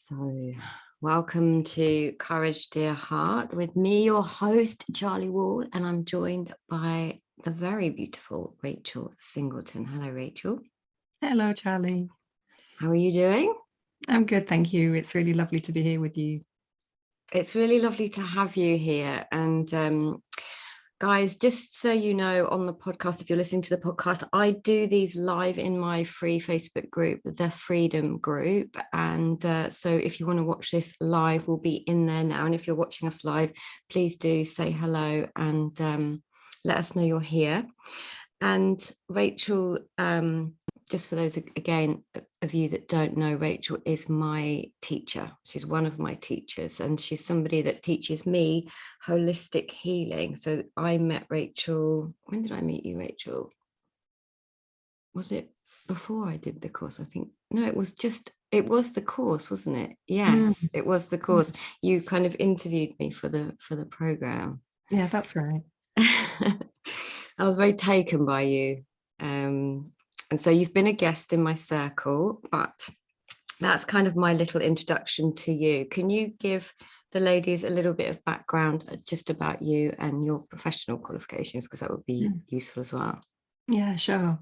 So, welcome to Courage, Dear Heart, with me, your host, Charli Wall, and I'm joined by the very beautiful Rachel Singleton. Hello, Rachel. Hello, Charli. How are you doing? I'm good, thank you. It's really lovely to be here with you. It's really lovely to have you here. And guys, just so you know, on the podcast, if you're listening to the podcast, I do these live in my free Facebook group, the Freedom Group. And so if you want to watch this live, we'll be in there now. And if you're watching us live, please do say hello and let us know you're here. And Rachel, just for those, again, of you that don't know, Rachel is my teacher. She's one of my teachers, and she's somebody that teaches me holistic healing. So I met Rachel. When did I meet you, Rachel? Was it before I did the course? I think, no, it was the course, wasn't it? Yes, it was the course. You kind of interviewed me for the program. Yeah, that's right. I was very taken by you. And so you've been a guest in my circle, but that's kind of my little introduction to you. Can you give the ladies a little bit of background just about you and your professional qualifications, because that would be useful as well? Yeah, sure.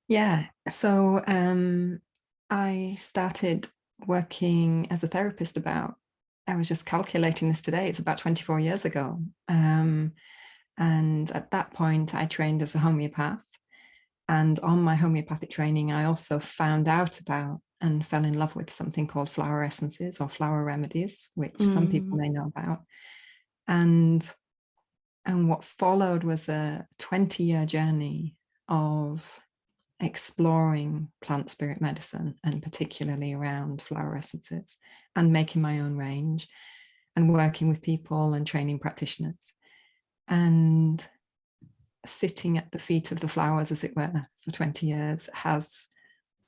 Yeah, so I started working as a therapist I was just calculating this today, it's about 24 years ago. And at that point, I trained as a homeopath. And on my homeopathic training, I also found out about and fell in love with something called flower essences or flower remedies, which some people may know about. And what followed was a 20-year journey of exploring plant spirit medicine, and particularly around flower essences, and making my own range and working with people and training practitioners. And sitting at the feet of the flowers, as it were, for 20 years has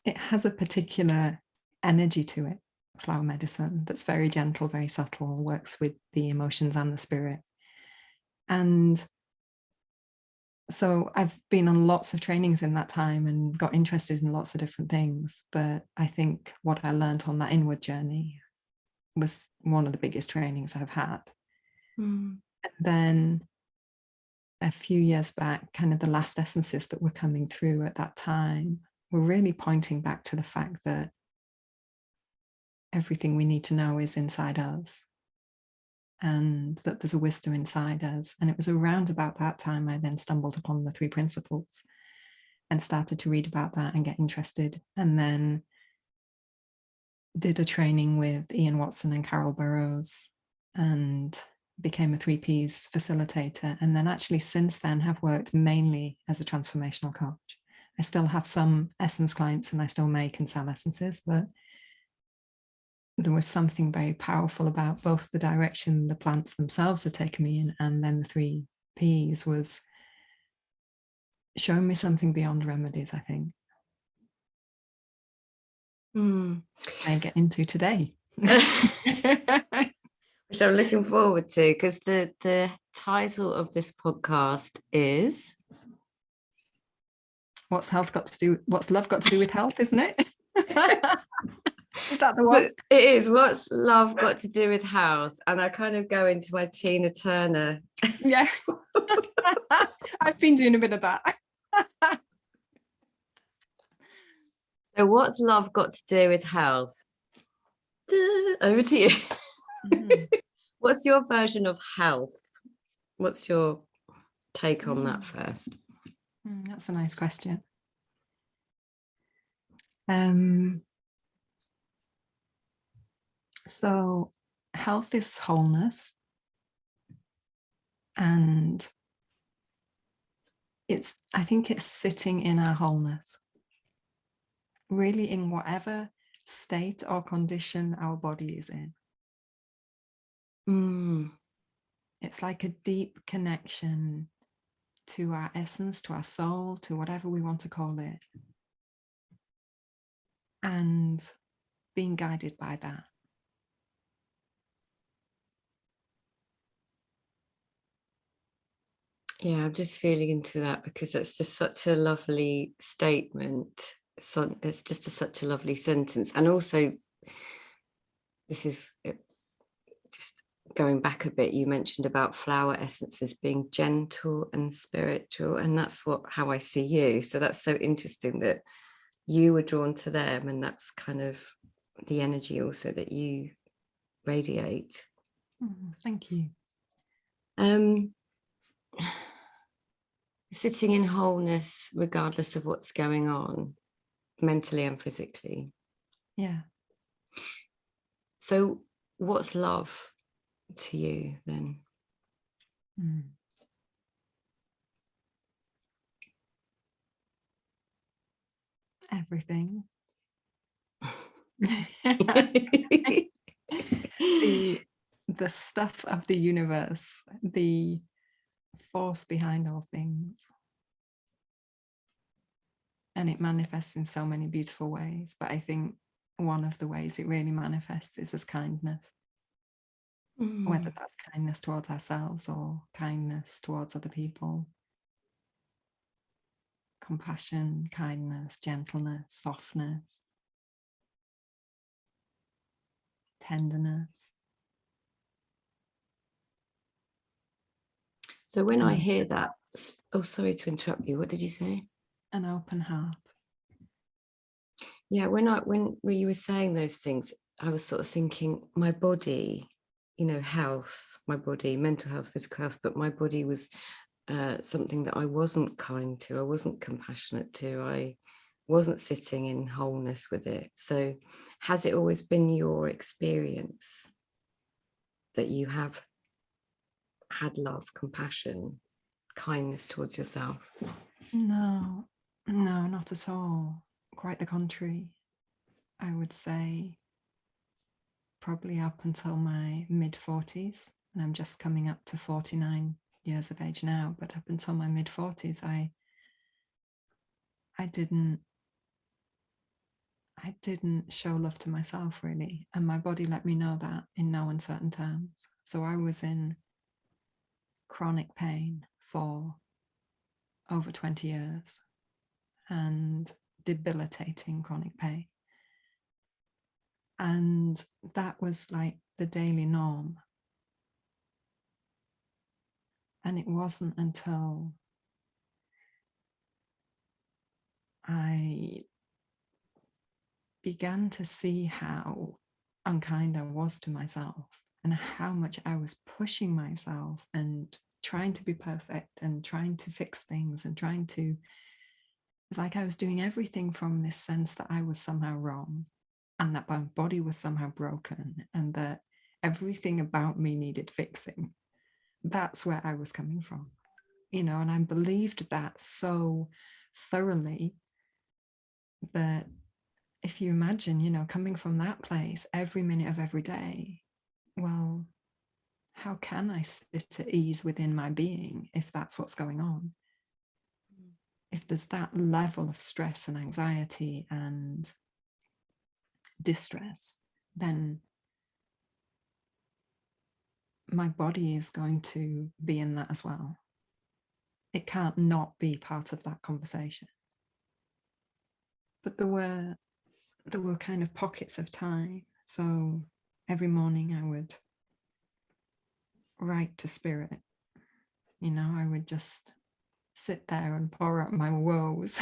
a particular energy to it, flower medicine, that's very gentle, very subtle, works with the emotions and the spirit. And so I've been on lots of trainings in that time and got interested in lots of different things. But I think what I learned on that inward journey was one of the biggest trainings I've had. And then a few years back, kind of the last essences that were coming through at that time were really pointing back to the fact that everything we need to know is inside us, and that there's a wisdom inside us. And it was around about that time I then stumbled upon the 3 principles and started to read about that and get interested, and then did a training with Ian Watson and Carol Burrows and became a 3Ps facilitator. And then actually since then have worked mainly as a transformational coach. I still have some essence clients and I still make and sell essences, but there was something very powerful about both the direction the plants themselves had taken me in, and then the 3Ps was showing me something beyond remedies, I think. I get into today. Which I'm looking forward to, because the title of this podcast is What's love got to do with health, isn't it? Is that the one? So it is. What's love got to do with health? And I kind of go into my Tina Turner. Yeah. I've been doing a bit of that. So what's love got to do with health? Over to you. What's your version of health? What's your take on that first? That's a nice question. So health is wholeness, and I think it's sitting in our wholeness, really, in whatever state or condition our body is in. It's like a deep connection to our essence, to our soul, to whatever we want to call it, and being guided by that. Yeah, I'm just feeling into that, because it's just such a lovely statement. So it's just such a lovely sentence. And also this is just going back a bit, you mentioned about flower essences being gentle and spiritual, and that's how I see you. So that's so interesting that you were drawn to them, and that's kind of the energy also that you radiate. Thank you. Sitting in wholeness regardless of what's going on mentally and physically. Yeah. So what's love to you then? Everything. the stuff of the universe, the force behind all things. And it manifests in so many beautiful ways. But I think one of the ways it really manifests is as kindness. Whether that's kindness towards ourselves or kindness towards other people. Compassion, kindness, gentleness, softness, tenderness. So when I hear that, oh, sorry to interrupt you. What did you say? An open heart. Yeah, when you were saying those things, I was sort of thinking my body, health, my body, mental health, physical health, but my body was something that I wasn't kind to, I wasn't compassionate to, I wasn't sitting in wholeness with it. So has it always been your experience that you have had love, compassion, kindness towards yourself? No, not at all. Quite the contrary. I would say probably up until my mid-40s, and I'm just coming up to 49 years of age now, but up until my mid-40s, I didn't show love to myself really, and my body let me know that in no uncertain terms. So I was in chronic pain for over 20 years and debilitating chronic pain. And that was like the daily norm. And it wasn't until I began to see how unkind I was to myself and how much I was pushing myself and trying to be perfect and trying to fix things and it's like I was doing everything from this sense that I was somehow wrong and that my body was somehow broken and that everything about me needed fixing. That's where I was coming from, and I believed that so thoroughly that if you imagine, coming from that place every minute of every day, well, how can I sit at ease within my being if that's what's going on? If there's that level of stress and anxiety and distress, then my body is going to be in that as well. It can't not be part of that conversation. But there were kind of pockets of time. So every morning I would write to spirit. I would just sit there and pour out my woes.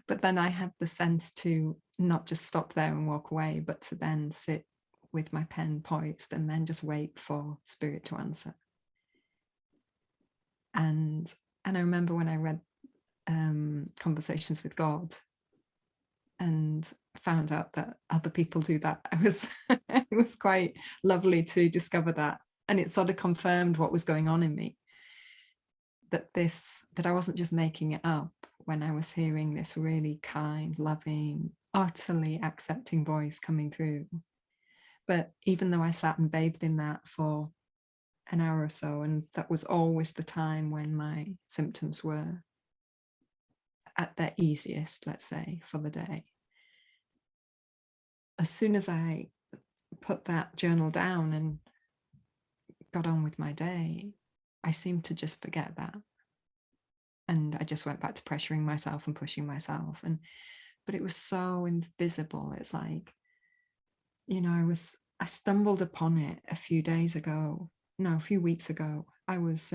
But then I had the sense to not just stop there and walk away, but to then sit with my pen poised and then just wait for spirit to answer. And I remember when I read Conversations with God and found out that other people do that, it was quite lovely to discover that. And it sort of confirmed what was going on in me, that I wasn't just making it up when I was hearing this really kind, loving, utterly accepting voice coming through. But even though I sat and bathed in that for an hour or so, and that was always the time when my symptoms were at their easiest, let's say, for the day. As soon as I put that journal down and got on with my day, I seemed to just forget that. And I just went back to pressuring myself and pushing myself. But it was so invisible. It's like, I stumbled upon it a few weeks ago. I was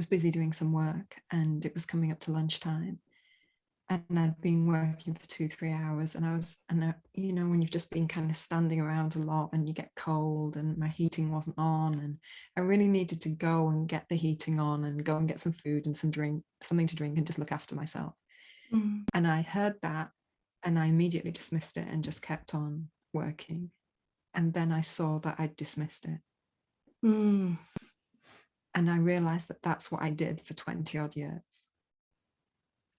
busy doing some work, and it was coming up to lunchtime, and I'd been working for 2-3 hours, and you know, when you've just been kind of standing around a lot and you get cold, and my heating wasn't on, and I really needed to go and get the heating on and go and get some food and something to drink and just look after myself. And I heard that, and I immediately dismissed it and just kept on working. And then I saw that I'd dismissed it. And I realized that that's what I did for 20 odd years.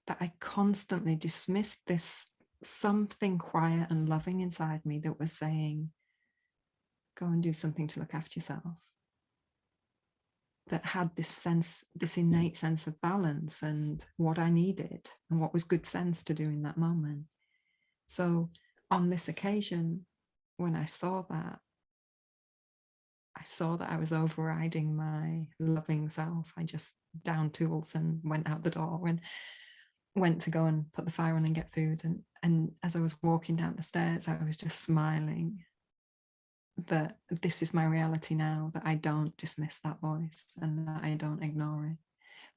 That I constantly dismissed this something quiet and loving inside me that was saying, go and do something to look after yourself. That had this innate sense of balance and what I needed and what was good sense to do in that moment. So on this occasion, when I saw that I was overriding my loving self. I just downed tools and went out the door and went to go and put the fire on and get food. And as I was walking down the stairs, I was just smiling that this is my reality now, that I don't dismiss that voice and that I don't ignore it.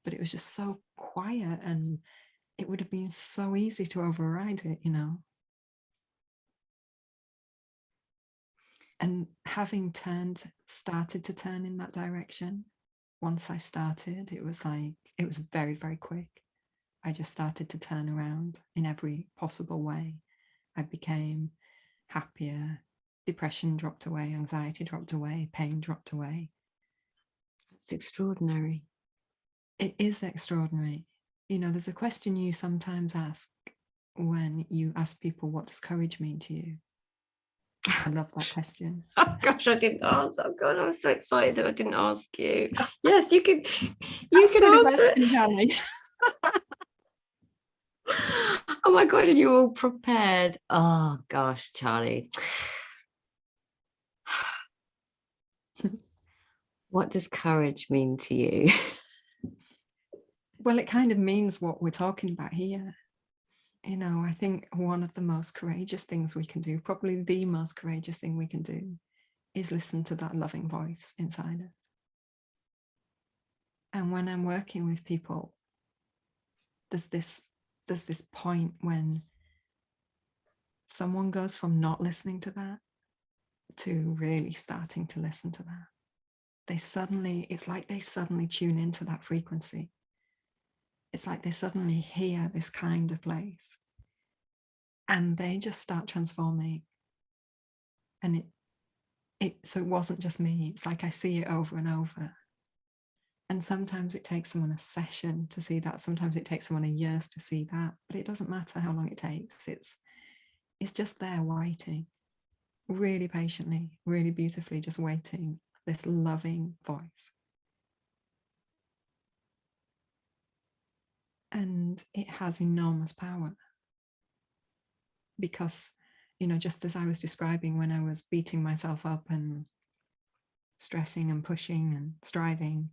But it was just so quiet, and it would have been so easy to override it, you know. And having started to turn in that direction, once I started, it was very, very quick. I just started to turn around in every possible way. I became happier. Depression dropped away, anxiety dropped away, pain dropped away. It's extraordinary. It is extraordinary. You know, there's a question you sometimes ask when you ask people, what does courage mean to you? I love that question. Oh gosh, I didn't answer. Oh God, I was so excited that I didn't ask you. Yes, you can answer it. Charli. Oh my God, and you're all prepared. Oh gosh, Charli. What does courage mean to you? Well, it kind of means what we're talking about here. You know, I think one of the most courageous things we can do, probably the most courageous thing we can do, is listen to that loving voice inside us. And when I'm working with people, there's this point when someone goes from not listening to that to really starting to listen to that. It's like they suddenly tune into that frequency. It's like they suddenly hear this kind of place, and they just start transforming. And so it wasn't just me. It's like I see it over and over. And sometimes it takes someone a session to see that. Sometimes it takes someone years to see that. But it doesn't matter how long it takes. It's just there waiting, really patiently, really beautifully, just waiting. This loving voice. And it has enormous power. Because, you know, just as I was describing when I was beating myself up and stressing and pushing and striving,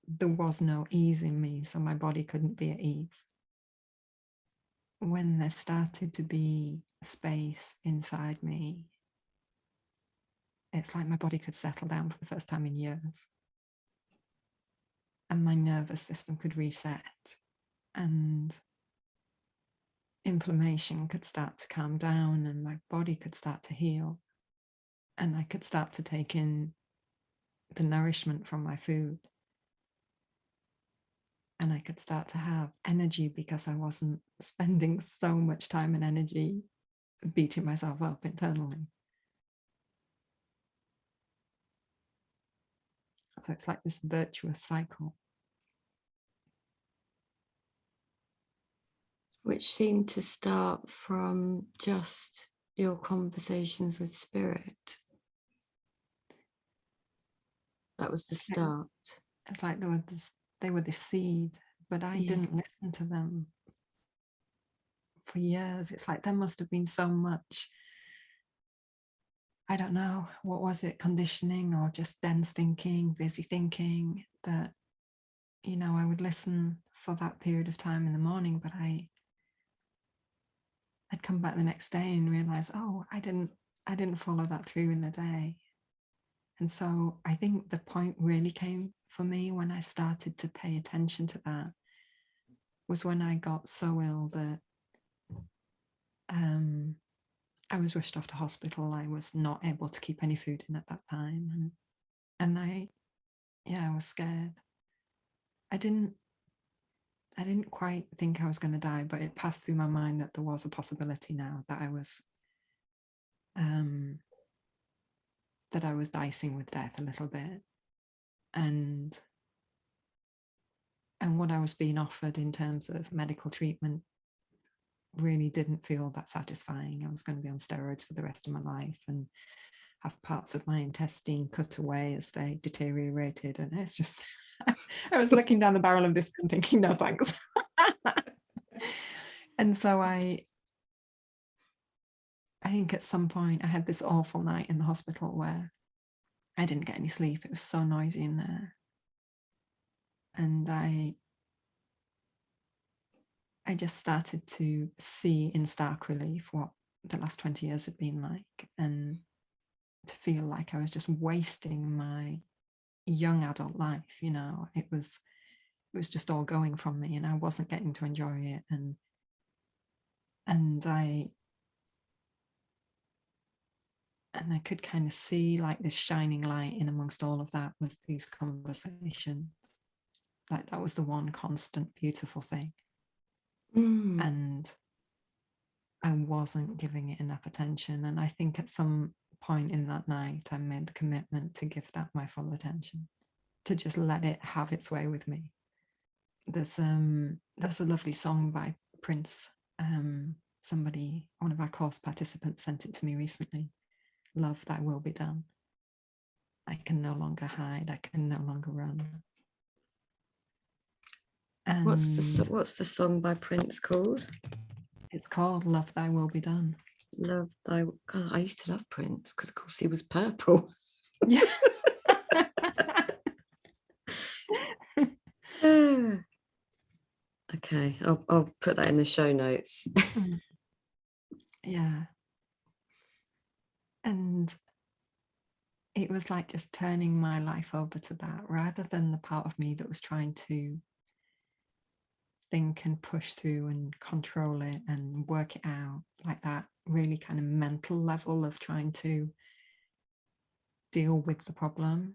there was no ease in me, so my body couldn't be at ease. When there started to be space inside me, it's like my body could settle down for the first time in years. And my nervous system could reset, and inflammation could start to calm down, and my body could start to heal. And I could start to take in the nourishment from my food. And I could start to have energy because I wasn't spending so much time and energy beating myself up internally. So it's like this virtuous cycle. Which seemed to start from just your conversations with spirit. That was the start. It's like they were the seed, but I didn't listen to them for years. It's like there must have been so much, I don't know, what was it, conditioning or just dense thinking, busy thinking, that, you know, I would listen for that period of time in the morning, but I I'd come back the next day and realize, oh, I didn't follow that through in the day. And so I think the point really came for me when I started to pay attention to that, was when I got so ill that I was rushed off to hospital. I was not able to keep any food in at that time. And I was scared. I didn't quite think I was going to die, but it passed through my mind that there was a possibility now that I was dicing with death a little bit. And what I was being offered in terms of medical treatment really didn't feel that satisfying. I was going to be on steroids for the rest of my life and have parts of my intestine cut away as they deteriorated. And it's just, I was looking down the barrel of this and thinking, no thanks. And so I think at some point I had this awful night in the hospital where I didn't get any sleep. It was so noisy in there. And I just started to see in stark relief what the last 20 years had been like, and to feel like I was just wasting my young adult life. You know, it was just all going from me, and I wasn't getting to enjoy it. And I could kind of see like this shining light in amongst all of that was these conversations. Like that was the one constant beautiful thing. And I wasn't giving it enough attention. And I think at some point in that night, I made the commitment to give that my full attention, to just let it have its way with me. There's a lovely song by Prince. One of our course participants sent it to me recently. Love, thy will be done. I can no longer hide. I can no longer run. And what's the song by Prince called? It's called Love, Thy Will Be Done. Love Thy. God, I used to love Prince because, of course, he was purple. Yeah. Okay, I'll put that in the show notes. Yeah. And it was like just turning my life over to that, rather than the part of me that was trying to think and push through and control it and work it out, like that really kind of mental level of trying to deal with the problem.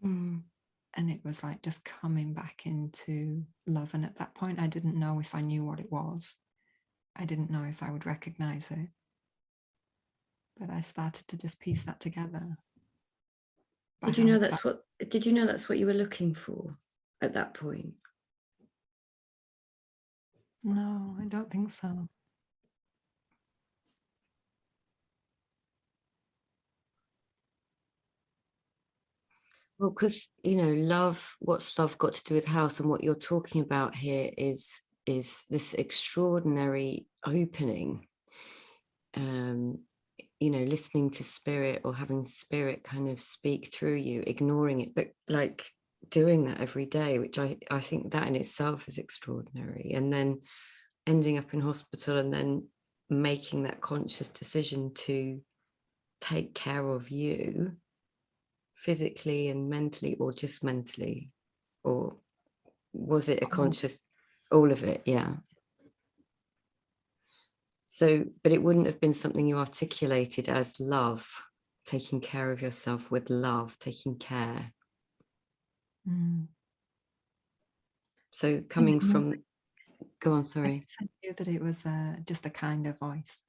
And it was like just coming back into love. And at that point, I didn't know if I knew what it was. I didn't know if I would recognize it. But I started to just piece that together. Did you know that's what you were looking for at that point? No, I don't think so. Well, because, you know, what's love got to do with health? And what you're talking about here is this extraordinary opening, you know, listening to spirit, or having spirit kind of speak through you, ignoring it, but like doing that every day, which I think that in itself is extraordinary. And then ending up in hospital and then making that conscious decision to take care of you physically and mentally, or just mentally, or was it a conscious, all of it? Yeah. So, but it wouldn't have been something you articulated as love, taking care of yourself with love, taking care. So coming from, go on, sorry. I knew that it was just a kind of voice.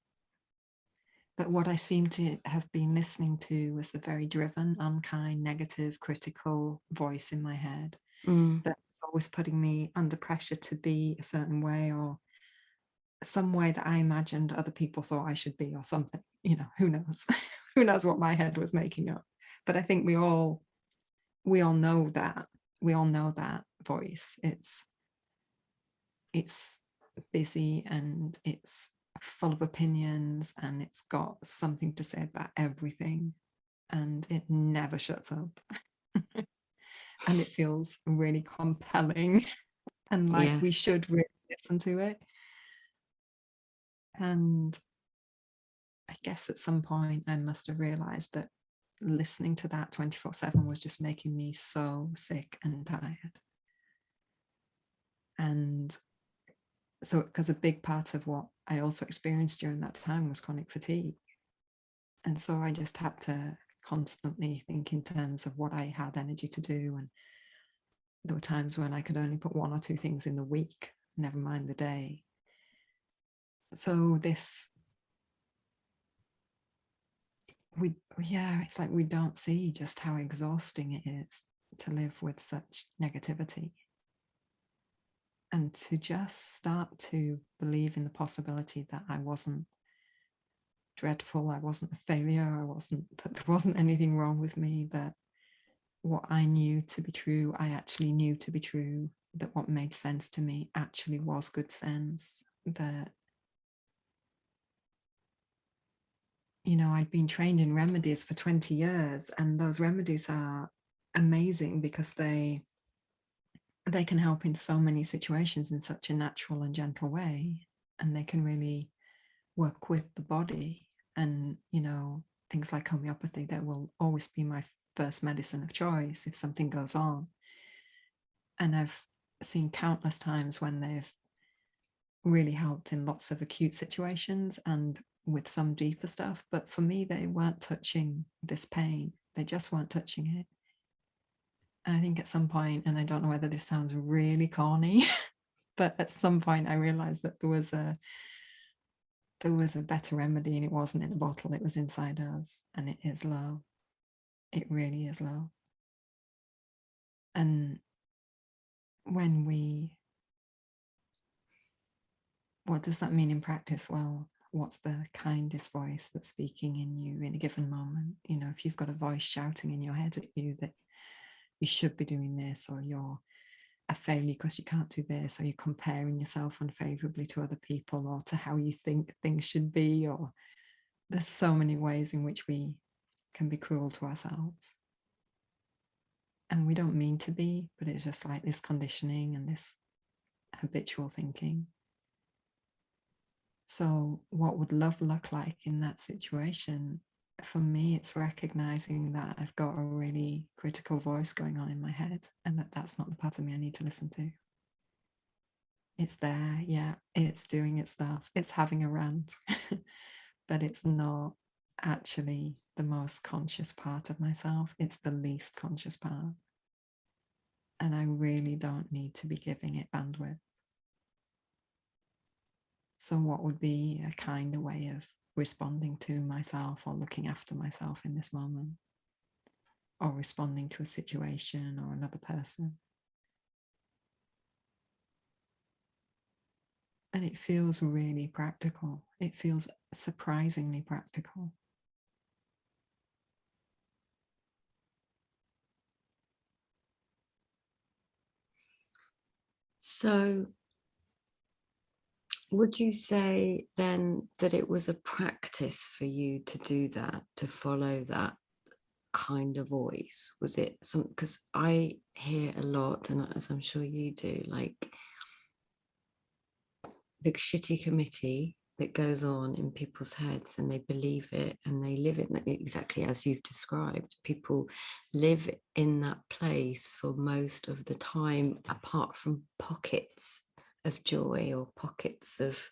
But what I seemed to have been listening to was the very driven, unkind, negative, critical voice in my head that was always putting me under pressure to be a certain way, or some way that I imagined other people thought I should be, or something. You know, who knows? Who knows what my head was making up? But I think we all know that. We all know that voice. It's busy and it's full of opinions, and it's got something to say about everything, and it never shuts up. And it feels really compelling, and like we should really listen to it. And I guess at some point I must have realized that listening to that 24/7 was just making me so sick and tired. And so, because a big part of what I also experienced during that time was chronic fatigue. And so I just had to constantly think in terms of what I had energy to do. And there were times when I could only put 1 or 2 things in the week, never mind the day. So it's like we don't see just how exhausting it is to live with such negativity. And to just start to believe in the possibility that I wasn't dreadful, I wasn't a failure, that there wasn't anything wrong with me, that what I knew to be true, I actually knew to be true, that what made sense to me actually was good sense, that, I'd been trained in remedies for 20 years, and those remedies are amazing because they can help in so many situations in such a natural and gentle way, and they can really work with the body. And things like homeopathy, that will always be my first medicine of choice if something goes on. And I've seen countless times when they've really helped in lots of acute situations and with some deeper stuff. But for me, they weren't touching this pain. They just weren't touching it. And I think at some point, and I don't know whether this sounds really corny, but at some point I realized that there was a better remedy, and it wasn't in a bottle, it was inside us, and it is love. It really is love. And what does that mean in practice? Well, what's the kindest voice that's speaking in you in a given moment? If you've got a voice shouting in your head at you that you should be doing this, or you're a failure because you can't do this, or you're comparing yourself unfavorably to other people or to how you think things should be, or there's so many ways in which we can be cruel to ourselves. And we don't mean to be, but it's just like this conditioning and this habitual thinking. So what would love look like in that situation? For me, it's recognizing that I've got a really critical voice going on in my head, and that's not the part of me I need to listen to. It's there, yeah, it's doing its stuff, it's having a rant, but it's not actually the most conscious part of myself. It's the least conscious part. And I really don't need to be giving it bandwidth. So what would be a kinder way of responding to myself or looking after myself in this moment, or responding to a situation or another person? And it feels really practical. It feels surprisingly practical. So would you say then that it was a practice for you to do that, to follow that kind of voice? Was it some, because I hear a lot, and as I'm sure you do, like the 𝙒𝙃𝘼𝘏 that goes on in people's heads, and they believe it and they live it exactly as you've described. People live in that place for most of the time, apart from pockets of joy or pockets of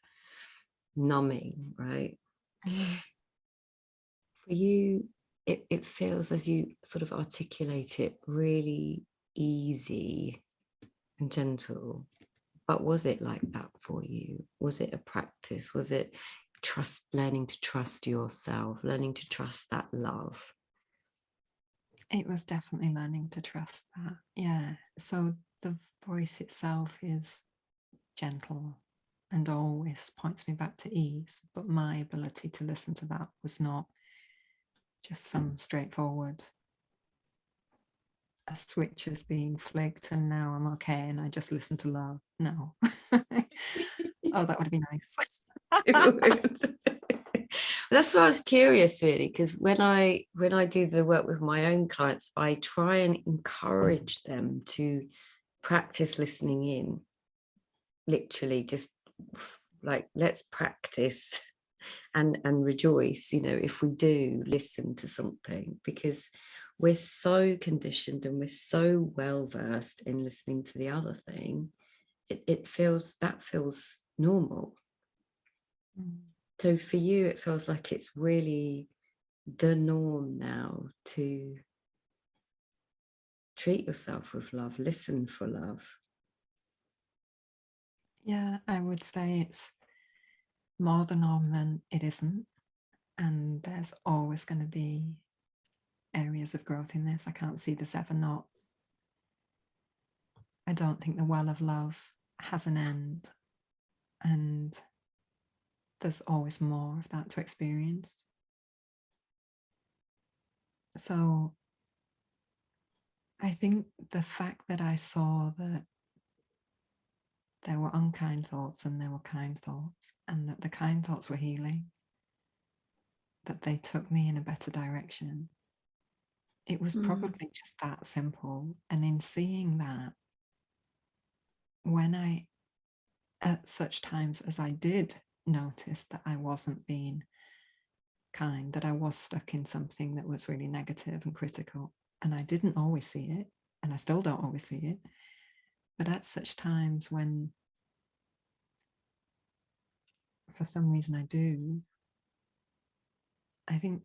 numbing, right? For you, it feels, as you sort of articulate it, really easy and gentle. But was it like that for you? Was it a practice? Was it learning to trust yourself, learning to trust that love? It was definitely learning to trust that. Yeah. So the voice itself is gentle and always points me back to ease. But my ability to listen to that was not just some straightforward, a switch is being flicked and now I'm okay and I just listen to love. No. Oh, that would be nice. That's why I was curious, really, because when I do the work with my own clients, I try and encourage them to practice listening in, literally just like, let's practice and rejoice, you know, if we do listen to something, because we're so conditioned and we're so well versed in listening to the other thing. It feels normal. So for you, it feels like it's really the norm now to treat yourself with love, listen for love. Yeah, I would say it's more the norm than it isn't. And there's always going to be areas of growth in this. I can't see this ever not. I don't think the well of love has an end. And there's always more of that to experience. So I think the fact that I saw that there were unkind thoughts and there were kind thoughts, and that the kind thoughts were healing, that they took me in a better direction. It was probably just that simple. And in seeing that, when I, at such times as I did notice that I wasn't being kind, that I was stuck in something that was really negative and critical, and I didn't always see it, and I still don't always see it, but at such times when for some reason I do, I think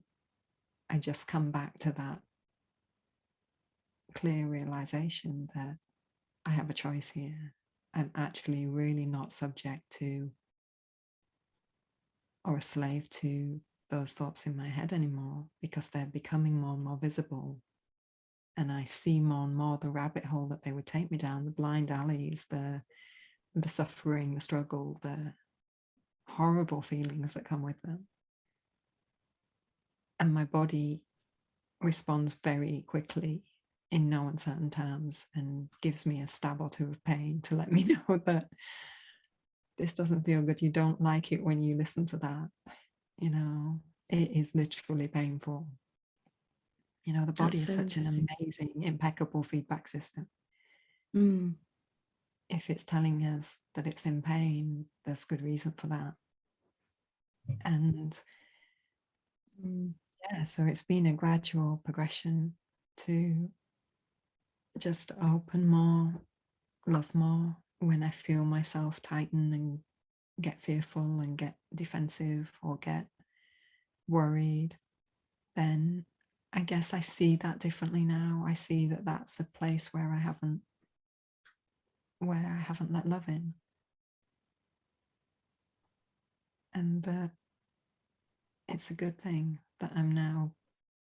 I just come back to that clear realization that I have a choice here. I'm actually really not subject to or a slave to those thoughts in my head anymore, because they're becoming more and more visible. And I see more and more the rabbit hole that they would take me down, the blind alleys, the suffering, the struggle, the horrible feelings that come with them. And my body responds very quickly in no uncertain terms and gives me a stab or two of pain to let me know that this doesn't feel good. You don't like it when you listen to that. You know, it is literally painful. You know, the body is such an amazing, impeccable feedback system. If it's telling us that it's in pain, there's good reason for that. And yeah, so it's been a gradual progression to just open more, love more. When I feel myself tighten and get fearful and get defensive or get worried, then I guess I see that differently now. I see that that's a place where I haven't let love in, and that it's a good thing that I'm now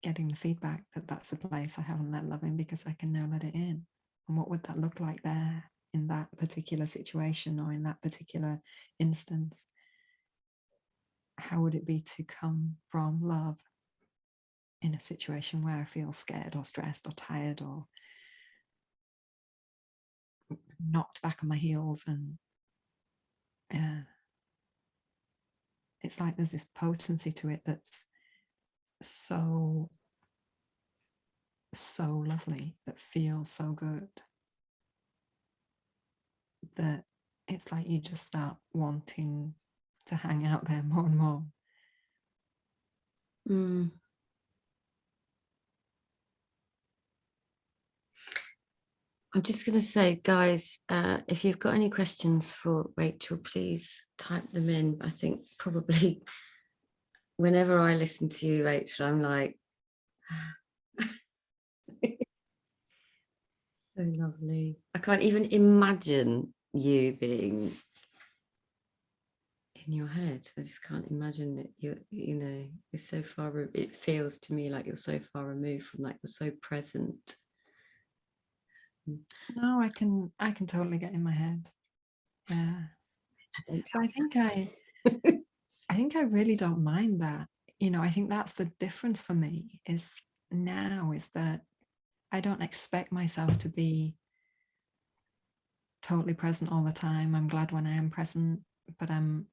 getting the feedback that that's a place I haven't let love in, because I can now let it in. And what would that look like there in that particular situation or in that particular instance? How would it be to come from love in a situation where I feel scared or stressed or tired or knocked back on my heels? And it's like there's this potency to it that's so lovely, that feels so good, that it's like you just start wanting to hang out there more and more. I'm just going to say, guys, if you've got any questions for Rachel, please type them in. I think probably whenever I listen to you, Rachel, I'm like, so lovely. I can't even imagine you being in your head. I just can't imagine that you know, you're so far, it feels to me like you're so far removed from that. You're so present. No, I can totally get in my head. Yeah. I think I really don't mind that. You know, I think that's the difference for me is that I don't expect myself to be totally present all the time. I'm glad when I am present, but I'm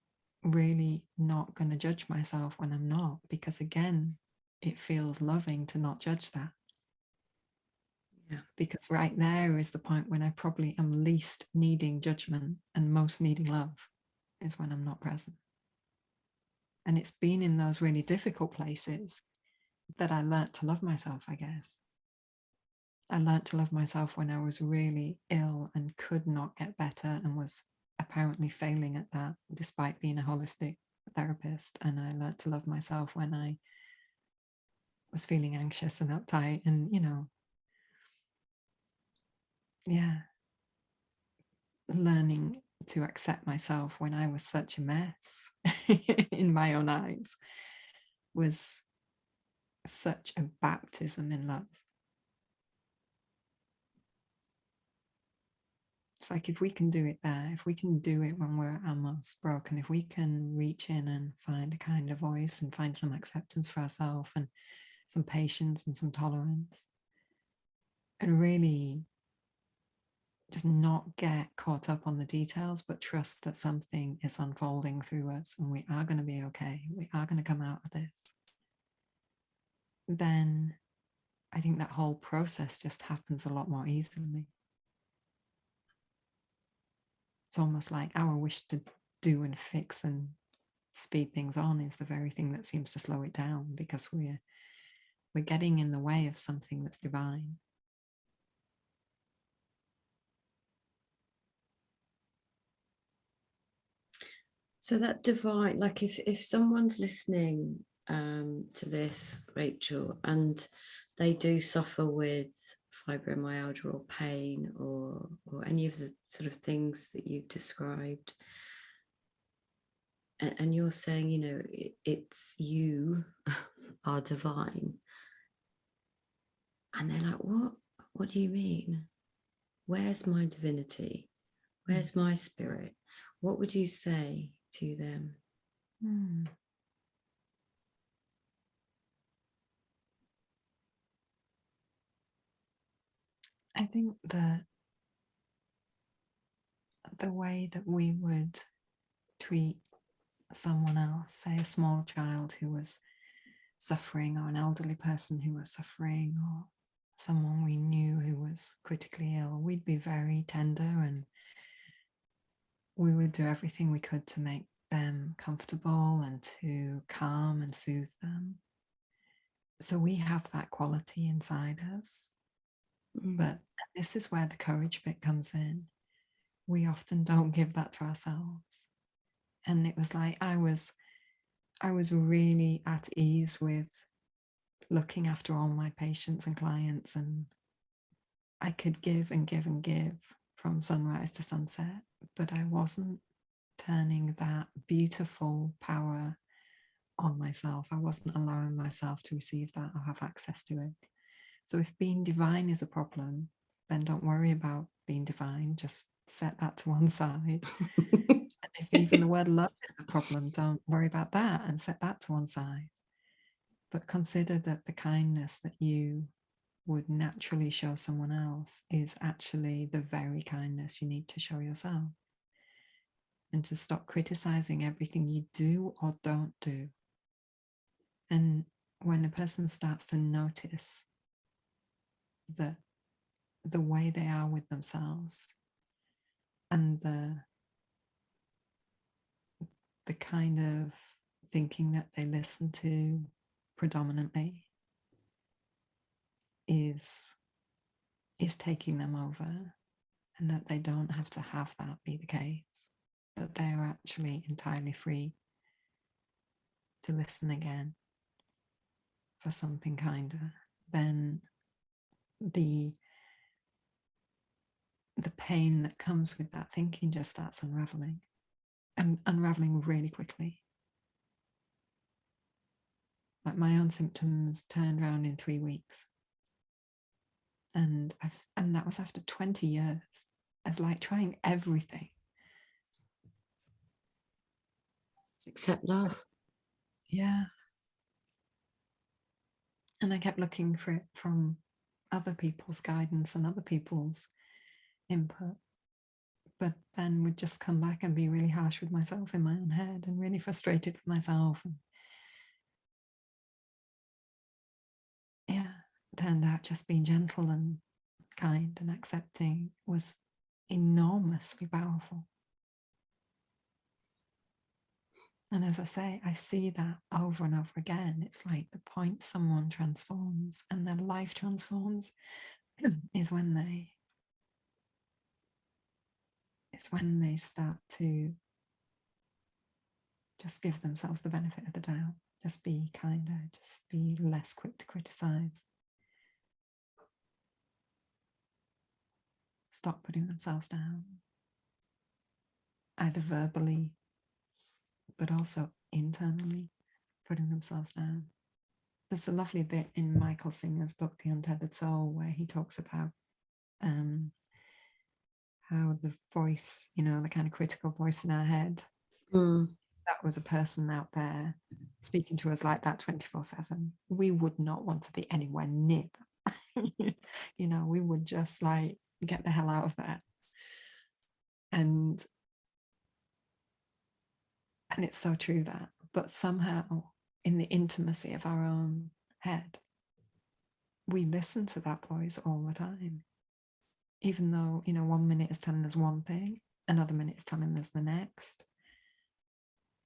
really not going to judge myself when I'm not, because again, it feels loving to not judge that. Yeah, because right there is the point when I probably am least needing judgment and most needing love. is when I'm not present. And it's been in those really difficult places that I learnt to love myself, I guess. I learnt to love myself when I was really ill and could not get better and was apparently failing at that despite being a holistic therapist. And I learnt to love myself when I was feeling anxious and uptight and, learning to accept myself when I was such a mess in my own eyes was such a baptism in love. It's like, if we can do it there, if we can do it when we're our most broken, if we can reach in and find a kind of voice and find some acceptance for ourselves and some patience and some tolerance, and really just not get caught up on the details, but trust that something is unfolding through us and we are going to be okay, we are going to come out of this, then I think that whole process just happens a lot more easily. It's almost like our wish to do and fix and speed things on is the very thing that seems to slow it down, because we're getting in the way of something that's divine. So that divine, like if someone's listening to this, Rachel, and they do suffer with fibromyalgia or pain or any of the sort of things that you've described, and you're saying, it's you are divine, and they're like, what do you mean? Where's my divinity? Where's my spirit? What would you say to them? I think that the way that we would treat someone else, say a small child who was suffering, or an elderly person who was suffering, or someone we knew who was critically ill, we'd be very tender and we would do everything we could to make them comfortable and to calm and soothe them. So we have that quality inside us. But this is where the courage bit comes in. We often don't give that to ourselves. And it was like I was really at ease with looking after all my patients and clients, and I could give and give and give from sunrise to sunset, but I wasn't turning that beautiful power on myself. I wasn't allowing myself to receive that or have access to it. So if being divine is a problem, then don't worry about being divine. Just set that to one side. And if even the word love is a problem, don't worry about that and set that to one side. But consider that the kindness that you would naturally show someone else is actually the very kindness you need to show yourself. And to stop criticizing everything you do or don't do. And when a person starts to notice that the way they are with themselves and the kind of thinking that they listen to predominantly is taking them over, and that they don't have to have that be the case, that they are actually entirely free to listen again for something kinder, then the pain that comes with that thinking just starts unraveling, and unraveling really quickly. Like my own symptoms turned around in 3 weeks. And that was after 20 years of like trying everything. Except love. Yeah. And I kept looking for it from other people's guidance and other people's input. But then would just come back and be really harsh with myself in my own head and really frustrated with myself. And yeah, turned out just being gentle and kind and accepting was enormously powerful. And as I say, I see that over and over again. It's like the point someone transforms and their life transforms is when they start to just give themselves the benefit of the doubt, just be kinder, just be less quick to criticize, stop putting themselves down, either verbally but also internally putting themselves down. There's a lovely bit in Michael Singer's book, The Untethered Soul, where he talks about how the voice, the kind of critical voice in our head, that was a person out there speaking to us like that 24/7. We would not want to be anywhere near that. We would just like get the hell out of there. And it's so true that, but somehow in the intimacy of our own head, we listen to that voice all the time. Even though, 1 minute is telling us one thing, another minute is telling us the next.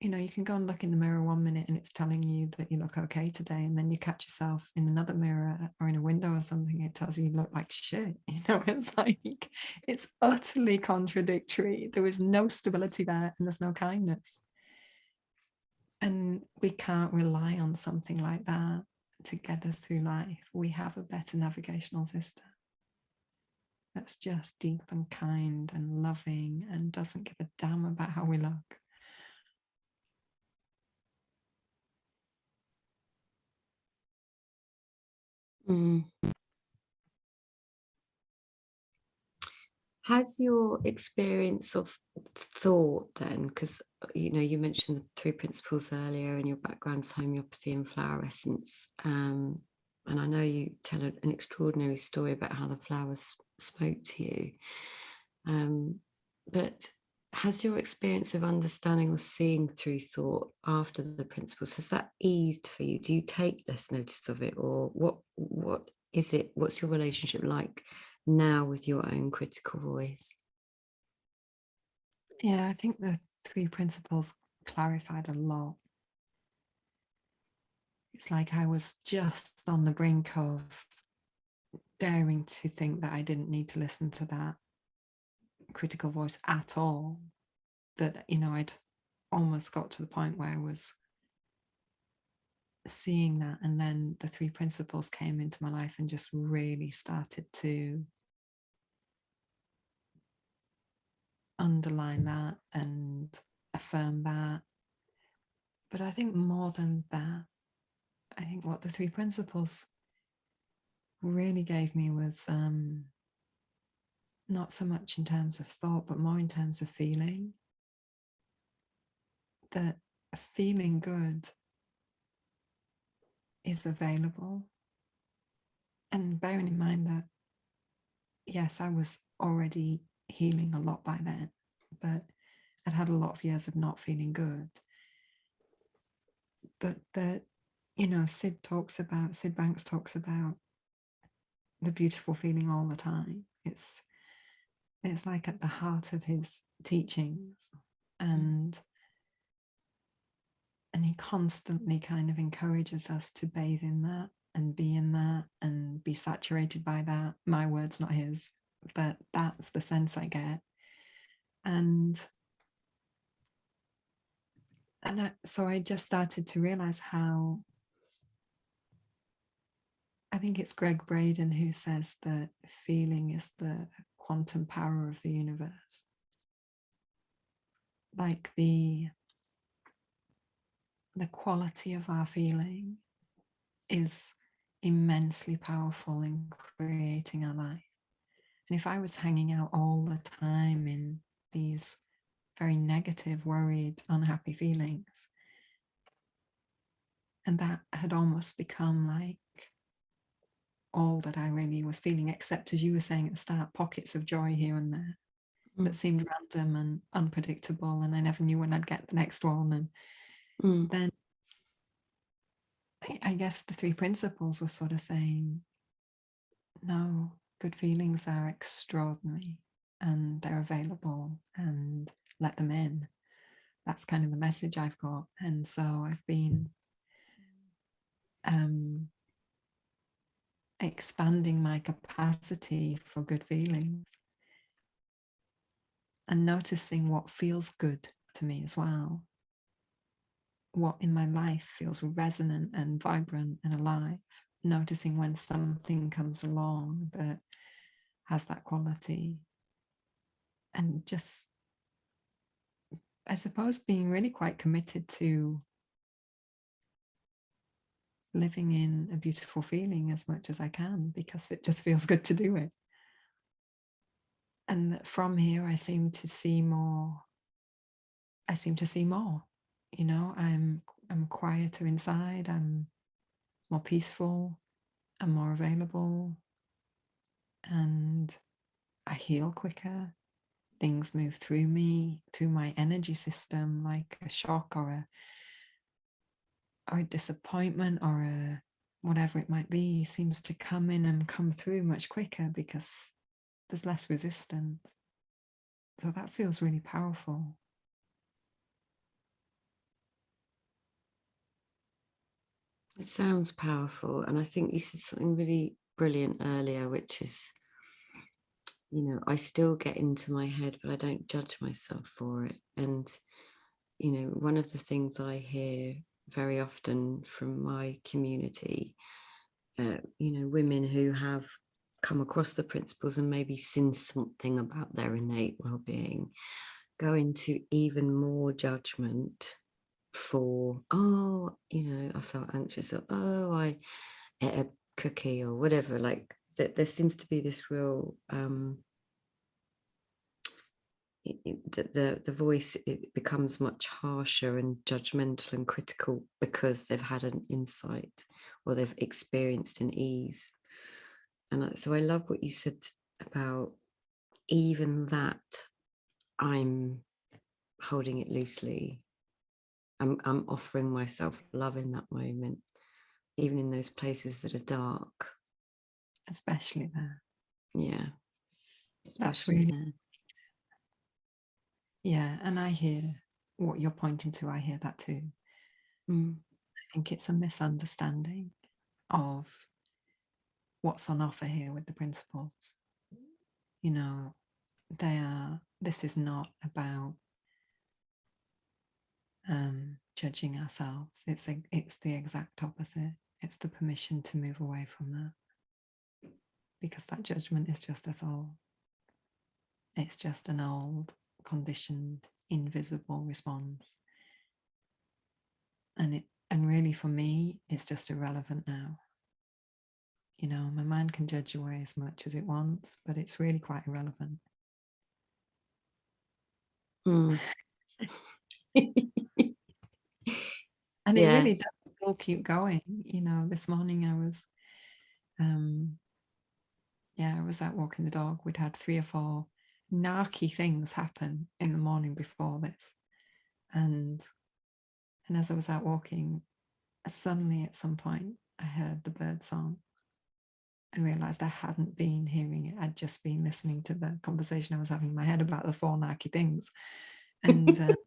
You can go and look in the mirror 1 minute and it's telling you that you look okay today. And then you catch yourself in another mirror or in a window or something, it tells you look like shit. It's like, it's utterly contradictory. There is no stability there and there's no kindness. And we can't rely on something like that to get us through life. We have a better navigational system that's just deep and kind and loving and doesn't give a damn about how we look. Has your experience of thought then, because you mentioned the 3 principles earlier and your background's homeopathy and flower essence, and I know you tell an extraordinary story about how the flowers spoke to you, but has your experience of understanding or seeing through thought after the principles, has that eased for you? Do you take less notice of it, or what is it? What's your relationship like now with your own critical voice? Yeah, I think the 3 principles clarified a lot. It's like I was just on the brink of daring to think that I didn't need to listen to that critical voice at all, that I'd almost got to the point where I was seeing that, and then the 3 principles came into my life and just really started to underline that and affirm that. But I think more than that, I think what the 3 principles really gave me was not so much in terms of thought, but more in terms of feeling. That feeling good is available. And bearing in mind that, yes, I was already healing a lot by then, but I'd had a lot of years of not feeling good. But that, Sid Banks talks about the beautiful feeling all the time. It's like at the heart of his teachings, and he constantly kind of encourages us to bathe in that and be in that and be saturated by that. My words, not his, but that's the sense I get. So I just started to realize how, I think it's Greg Braden who says that feeling is the quantum power of the universe. Like the quality of our feeling is immensely powerful in creating our life. And if I was hanging out all the time in these very negative, worried, unhappy feelings, and that had almost become like all that I really was feeling, except, as you were saying at the start, pockets of joy here and there that seemed random and unpredictable, and I never knew when I'd get the next one. And then I guess the 3 principles were sort of saying, no, good feelings are extraordinary and they're available, and let them in. that's kind of the message I've got. And so I've been expanding my capacity for good feelings and noticing what feels good to me as well. What in my life feels resonant and vibrant and alive. Noticing when something comes along that has that quality. And just, I suppose, being really quite committed to living in a beautiful feeling as much as I can, because it just feels good to do it. And that from here, I seem to see more. You know, I'm quieter inside. I'm more peaceful. I'm more available, and I heal quicker. Things move through me, through my energy system, like a shock or a disappointment or a whatever it might be seems to come in and come through much quicker because there's less resistance. So that feels really powerful. It sounds powerful. And I think you said something really brilliant earlier, which is, you know, I still get into my head, but I don't judge myself for it. And, you know, one of the things I hear very often from my community, you know, women who have come across the principles and maybe seen something about their innate well-being, go into even more judgment for, oh, you know, I felt anxious, or oh, I ate a cookie or whatever. Like that, there seems to be this real the voice, it becomes much harsher and judgmental and critical because they've had an insight or they've experienced an ease. And so I love what you said about even that I'm holding it loosely. I'm offering myself love in that moment, even in those places that are dark. Especially there. Yeah. That's Especially really, there. yeah. And I hear what you're pointing to. I hear that too. I think it's a misunderstanding of what's on offer here with the principles. You know, this is not about judging ourselves. It's the exact opposite. It's the permission to move away from that, because that judgment is just a thought. It's just an old, conditioned, invisible response, and really for me, it's just irrelevant now. You know, my mind can judge away as much as it wants, but it's really quite irrelevant. And it really does all keep going. You know, this morning I was out walking the dog. We'd had 3 or 4 narky things happen in the morning before this, and as I was out walking, suddenly at some point I heard the bird song and realized I hadn't been hearing it. I'd just been listening to the conversation I was having in my head about the 4 narky things, and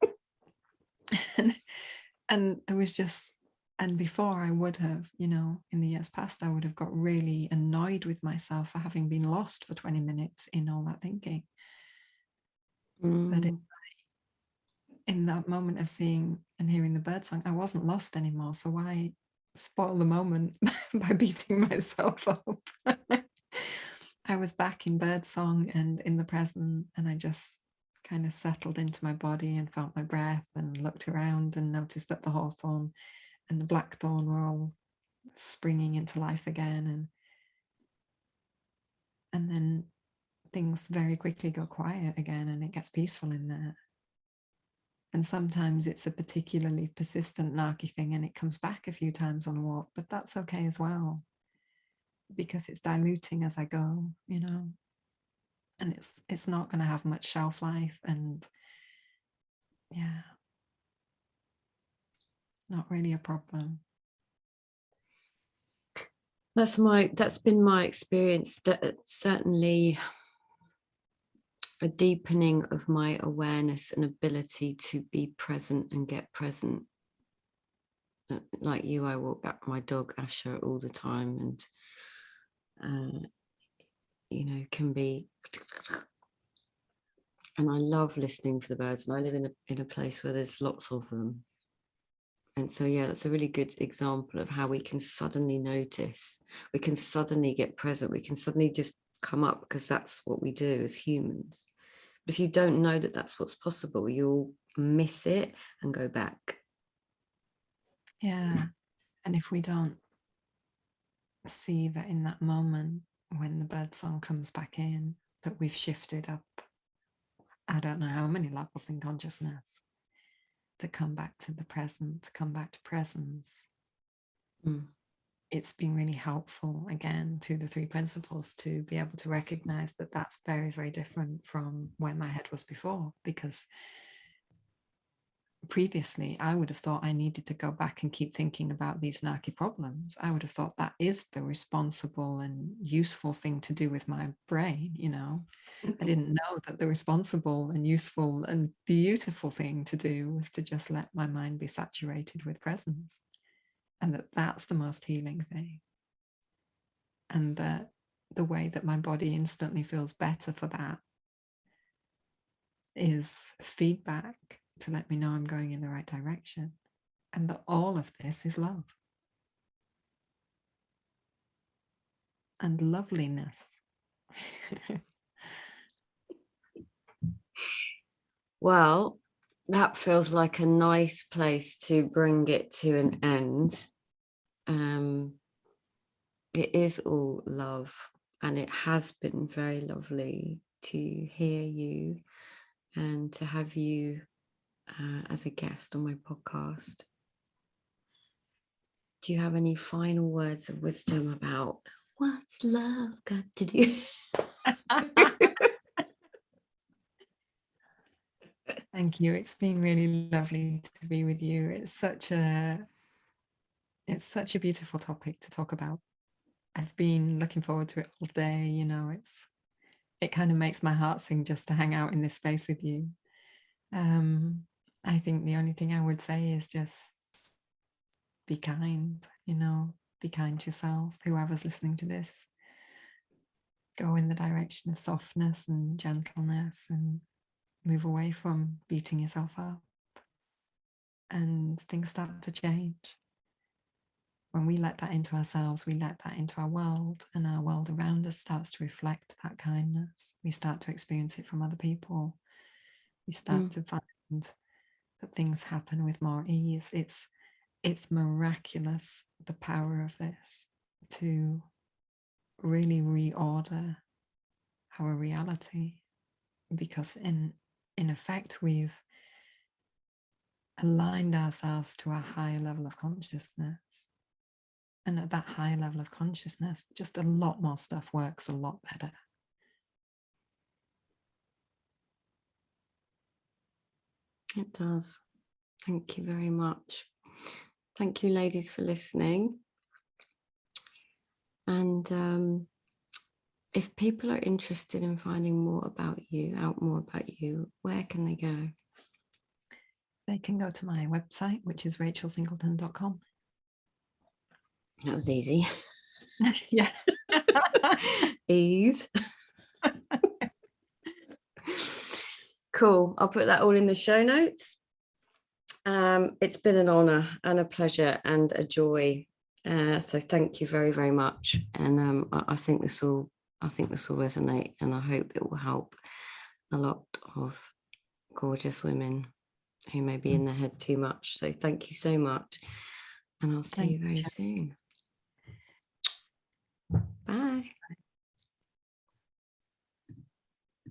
and there was just, and before I would have, you know, in the years past, I would have got really annoyed with myself for having been lost for 20 minutes in all that thinking. But in that moment of seeing and hearing the bird song, I wasn't lost anymore. So why spoil the moment by beating myself up? I was back in bird song and in the present, and I just kind of settled into my body and felt my breath and looked around and noticed that the hawthorn and the blackthorn were all springing into life again, and then things very quickly go quiet again and it gets peaceful in there. And sometimes it's a particularly persistent narky thing and it comes back a few times on a walk, but that's okay as well, because it's diluting as I go, you know, and it's not going to have much shelf life, and yeah, not really a problem. That's been my experience. Certainly a deepening of my awareness and ability to be present and get present. Like you, I walk back my dog Asher all the time, and you know, can be, and I love listening for the birds, and I live in a place where there's lots of them. And so, yeah, that's a really good example of how we can suddenly notice, we can suddenly get present, we can suddenly just come up, because that's what we do as humans. But if you don't know that that's what's possible, you'll miss it and go back. Yeah. And if we don't see that in that moment when the bird song comes back in, that we've shifted up, I don't know how many levels in consciousness, to come back to the present, to come back to presence. It's been really helpful, again, through the 3 principles, to be able to recognize that that's very, very different from where my head was before, because previously I would have thought I needed to go back and keep thinking about these snarky problems. I would have thought that is the responsible and useful thing to do with my brain, you know. I didn't know that the responsible and useful and beautiful thing to do was to just let my mind be saturated with presence, and that that's the most healing thing, and that the way that my body instantly feels better for that is feedback to let me know I'm going in the right direction, and that all of this is love and loveliness. Well, that feels like a nice place to bring it to an end. It is all love, and it has been very lovely to hear you and to have you as a guest on my podcast. Do you have any final words of wisdom about what's love got to do? Thank you. It's been really lovely to be with you. It's such a beautiful topic to talk about. I've been looking forward to it all day. You know, it kind of makes my heart sing just to hang out in this space with you. I think the only thing I would say is just be kind, you know, be kind to yourself, whoever's listening to this. Go in the direction of softness and gentleness, and move away from beating yourself up, and things start to change. When we let that into ourselves, we let that into our world, and our world around us starts to reflect that kindness. We start to experience it from other people. We start to find that things happen with more ease. It's miraculous, the power of this, to really reorder our reality, because in effect we've aligned ourselves to a higher level of consciousness, and at that higher level of consciousness just a lot more stuff works a lot better. It does. Thank you very much. Thank you, ladies, for listening. And if people are interested in finding more about you, where can they go? They can go to my website, which is rachelsingleton.com. That was easy. Yeah. Ease. Cool. I'll put that all in the show notes. It's been an honor and a pleasure and a joy. So thank you very, very much. And I think this will resonate, and I hope it will help a lot of gorgeous women who may be in their head too much. So thank you so much, and I'll see you very soon. Bye.